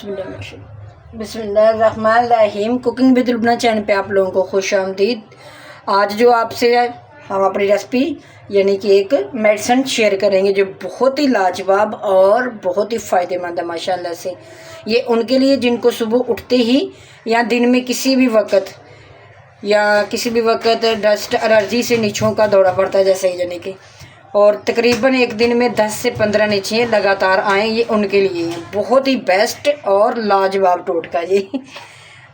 बिस्मिल्लाहिर्रहमानिर्रहीम। Cooking with Lubna channel पे आप लोगों को खुश आमदीद। आज जो आपसे हम अपनी रेसिपी यानी कि एक मेडिसिन शेयर करेंगे जो बहुत ही लाजवाब और बहुत ही फ़ायदेमंद है माशाल्लाह से। ये उनके लिए जिनको सुबह उठते ही या दिन में किसी भी वक्त डस्ट एलर्जी से नीछों का दौरा पड़ता है जैसे ही यानी कि, और तकरीबन एक दिन में 10 से 15 नीचे लगातार आएँ, ये उनके लिए है बहुत ही बेस्ट और लाजवाब टोटका जी।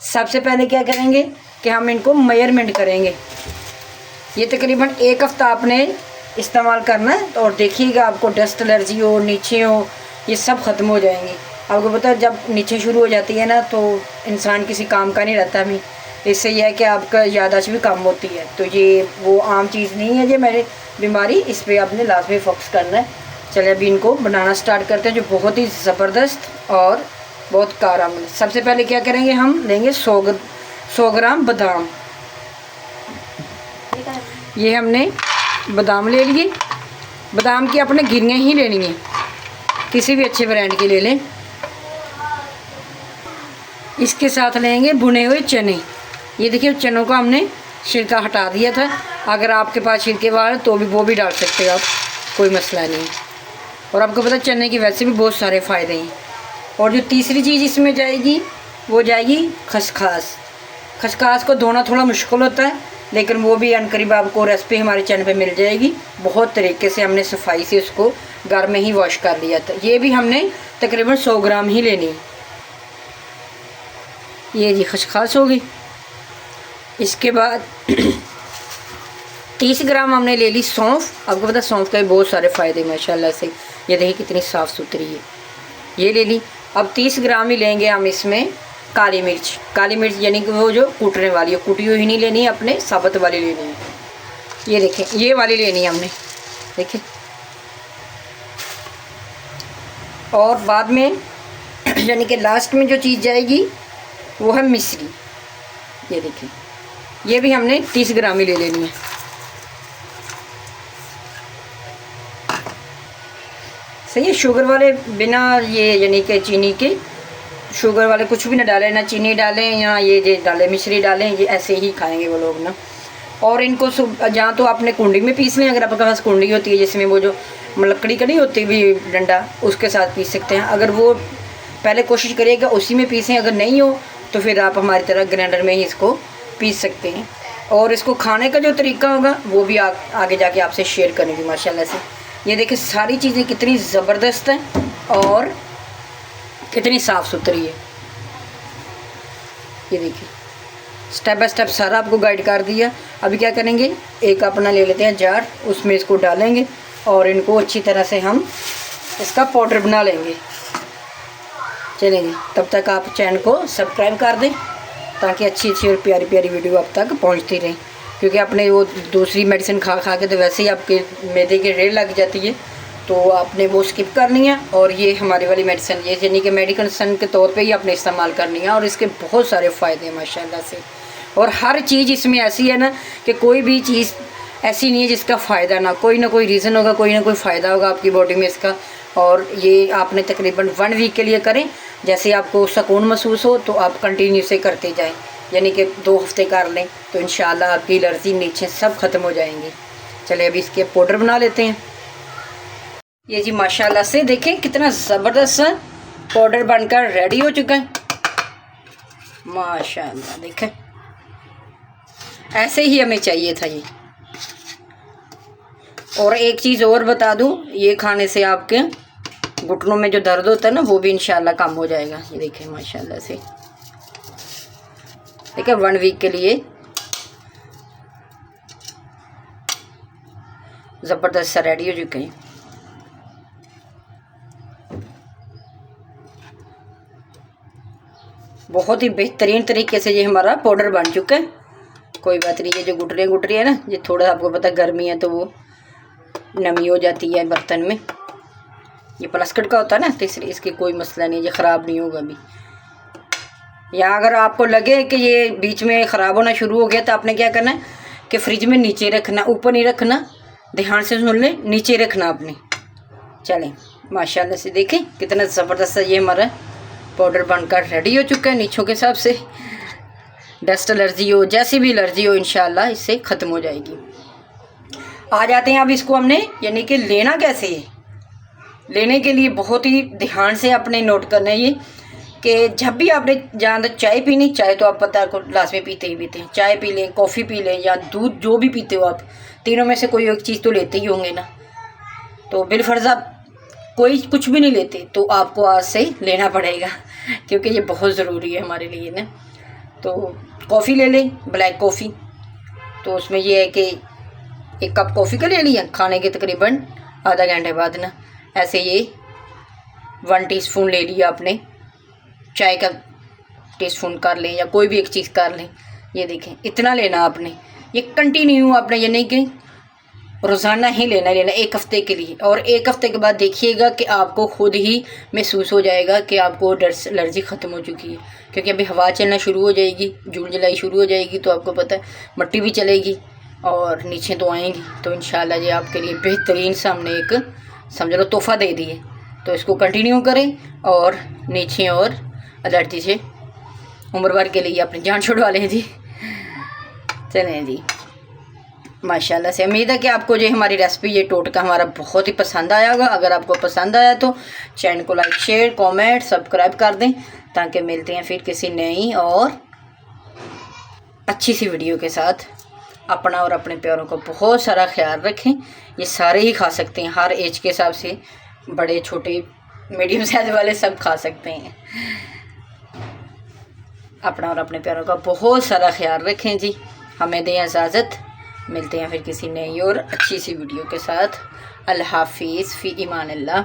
सबसे पहले क्या करेंगे कि हम इनको मेजरमेंट करेंगे। ये तकरीबन एक हफ़्ता आपने इस्तेमाल करना है और देखिएगा आपको डस्ट एलर्जी हो, नीचे हो, ये सब ख़त्म हो जाएंगी। आपको पता है जब नीचे शुरू हो जाती है ना तो इंसान किसी काम का नहीं रहता भी। इससे यह है कि आपका याददाश्त भी कम होती है। तो ये वो आम चीज़ नहीं है, ये मेरे बीमारी, इस पर आपने लाजमी फोकस करना है। चलिए अभी इनको बनाना स्टार्ट करते हैं जो बहुत ही ज़बरदस्त और बहुत कारगर। सबसे पहले क्या करेंगे, हम लेंगे 100 ग्राम बादाम। ये हमने बादाम ले लिए। बादाम की अपने गिरियाँ ही लेनी है, किसी भी अच्छे ब्रांड की ले लें। इसके साथ लेंगे भुने हुए चने। ये देखिए चनों का हमने छिलका हटा दिया था। अगर आपके पास छिलके वाले तो भी वो भी डाल सकते हो आप, कोई मसला नहीं। और आपको पता चने की वैसे भी बहुत सारे फ़ायदे हैं। और जो तीसरी चीज़ इसमें जाएगी वो जाएगी खसखस। खसखस को धोना थोड़ा मुश्किल होता है, लेकिन वो भी अनकरीब आपको रेसिपी हमारे चैनल पे मिल जाएगी। बहुत तरीके से हमने सफाई से उसको घर में ही वॉश कर लिया था। ये भी हमने तकरीबन 100 ग्राम ही लेनी है। ये जी खसखस होगी। इसके बाद 30 ग्राम हमने ले ली सौंफ। आपको पता है सौंफ के बहुत सारे फ़ायदे माशाल्लाह से। ये देखिए कितनी साफ़ सुथरी है, ये ले ली। अब 30 ग्राम ही लेंगे हम इसमें काली मिर्च। काली मिर्च यानी कि वो जो कूटने वाली है, कुटी हुई नहीं लेनी है, अपने साबुत वाली लेनी है। ये देखें ये वाली लेनी है हमने, देखिए। और बाद में यानी कि लास्ट में जो चीज़ जाएगी वो है मिश्री। ये देखिए ये भी हमने 30 ग्राम ही ले लेनी है। सही है। शुगर वाले बिना ये यानी कि चीनी के, शुगर वाले कुछ भी ना डालें, ना चीनी डालें या ये डालें मिश्री डालें, ये ऐसे ही खाएंगे वो लोग ना। और इनको जहाँ तो आपने कुंडी में पीस लें, अगर आपके पास कुंडी होती है जिसमें वो जो लकड़ी का नहीं होती भी डंडा, उसके साथ पीस सकते हैं। अगर वो पहले कोशिश करिएगा उसी में पीसें, अगर नहीं हो तो फिर आप हमारी तरह ग्राइंडर में ही इसको पीस सकते हैं। और इसको खाने का जो तरीका होगा वो भी आगे जाके आपसे शेयर करेंगे माशाल्लाह से। ये देखिए सारी चीज़ें कितनी ज़बरदस्त हैं और कितनी साफ़ सुथरी है। ये देखिए स्टेप बाय स्टेप सारा आपको गाइड कर दिया। अभी क्या करेंगे, एक अपना ले लेते हैं जार, उसमें इसको डालेंगे और इनको अच्छी तरह से हम इसका पाउडर बना लेंगे। चलेंगे तब तक आप चैनल को सब्सक्राइब कर दें ताकि अच्छी और प्यारी प्यारी वीडियो आप तक पहुंचती रहें। क्योंकि आपने वो दूसरी मेडिसिन खा के तो वैसे ही आपके मैदे की रेल लग जाती है, तो आपने वो स्किप करनी है। और ये हमारी वाली मेडिसिन ये यानी कि मेडिसिन के तौर पे ही आपने इस्तेमाल करनी है। और इसके बहुत सारे फ़ायदे हैं माशाल्लाह से। और हर चीज़ इसमें ऐसी है ना कि कोई भी चीज़ ऐसी नहीं है जिसका फ़ायदा ना कोई रीज़न होगा, कोई ना कोई फ़ायदा होगा आपकी बॉडी में इसका। और ये आपने तकरीबन 1 वीक के लिए करें। जैसे आपको सुकून महसूस हो तो आप कंटिन्यू से करते जाएं, यानी कि 2 हफ्ते कर लें तो इंशाल्लाह आपकी एलर्जी नीचे सब ख़त्म हो जाएंगी। चलिए अभी इसके पाउडर बना लेते हैं। ये जी माशाल्लाह से देखें कितना ज़बरदस्त पाउडर बनकर रेडी हो चुका है माशाल्लाह। देखें ऐसे ही हमें चाहिए था ये। और एक चीज़ और बता दूं, ये खाने से आपके घुटनों में जो दर्द होता है ना वो भी इंशाल्लाह कम हो जाएगा। ये देखें माशाल्लाह से। ठीक है 1 वीक के लिए ज़बरदस्त सा रेडी हो चुके हैं। बहुत ही बेहतरीन तरीके से ये हमारा पाउडर बन चुका है। कोई बात नहीं, ये जो गुटरी है ना, ये थोड़ा आपको पता गर्मी है तो वो नमी हो जाती है बर्तन में। ये प्लास्टिक का होता है ना तो इसकी कोई मसला नहीं, ये ख़राब नहीं होगा अभी। या अगर आपको लगे कि ये बीच में ख़राब होना शुरू हो गया तो आपने क्या करना है कि फ्रिज में नीचे रखना, ऊपर नहीं रखना। ध्यान से सुन लें, नीचे रखना आपने। चलें माशाल्लाह से देखें कितना ज़बरदस्त ये हमारा पाउडर बनकर रेडी हो चुका है। नीचों के हिसाब से डस्ट एलर्जी हो, जैसी भी एलर्जी हो, इंशाल्लाह इससे ख़त्म हो जाएगी। आ जाते हैं अब इसको हमने यानी कि लेना कैसे है। लेने के लिए बहुत ही ध्यान से आपने नोट करना है ये कि जब भी आपने जहाँ तक चाय पीनी, चाय तो आप पता को ग्लास में पीते ही पीते हैं, चाय पी लें, कॉफ़ी पी लें या दूध, जो भी पीते हो आप, तीनों में से कोई एक चीज़ तो लेते ही होंगे ना। तो बिलफर्ज आप कोई कुछ भी नहीं लेते तो आपको आज से लेना पड़ेगा, क्योंकि ये बहुत ज़रूरी है हमारे लिए ना। तो कॉफ़ी ले लें, ब्लैक कॉफ़ी। तो उसमें ये है कि 1 कप कॉफ़ी का ले लिया, खाने के तकरीबन आधा घंटे बाद ना ऐसे ये 1 टीस्पून ले लिया आपने, चाय का टीस्पून कर लें या कोई भी एक चीज़ कर लें। ये देखें इतना लेना आपने, ये कंटिन्यू आपने ये नहीं कि रोज़ाना ही लेना 1 हफ़्ते के लिए। और 1 हफ़्ते के बाद देखिएगा कि आपको खुद ही महसूस हो जाएगा कि आपको डस्ट एलर्जी ख़त्म हो चुकी है, क्योंकि अभी हवा चलना शुरू हो जाएगी, जून जुलाई शुरू हो जाएगी, तो आपको पता है मिट्टी भी चलेगी और नीचे तो आएंगी। तो इंशाल्लाह ये आपके लिए बेहतरीन सामने एक समझ लो तोहफ़ा दे दिए। तो इसको कंटिन्यू करें और नीचे और एलर्जी से उम्र भर के लिए अपनी जान छुड़वा लें जी। चलें जी, माशाल्लाह से उम्मीद है कि आपको जो हमारी रेसिपी, ये टोटका हमारा बहुत ही पसंद आया होगा। अगर आपको पसंद आया तो चैनल को लाइक, शेयर, कमेंट, सब्सक्राइब कर दें, ताकि मिलते हैं फिर किसी नई और अच्छी सी वीडियो के साथ। अपना और अपने प्यारों का बहुत सारा ख्याल रखें। ये सारे ही खा सकते हैं, हर एज के हिसाब से, बड़े छोटे मीडियम साइज वाले सब खा सकते हैं। अपना और अपने प्यारों का बहुत सारा ख्याल रखें जी। हमें दें इजाज़त, मिलते हैं फिर किसी नई और अच्छी सी वीडियो के साथ। अल्लाह हाफिज़, फ़ी ईमान अल्लाह।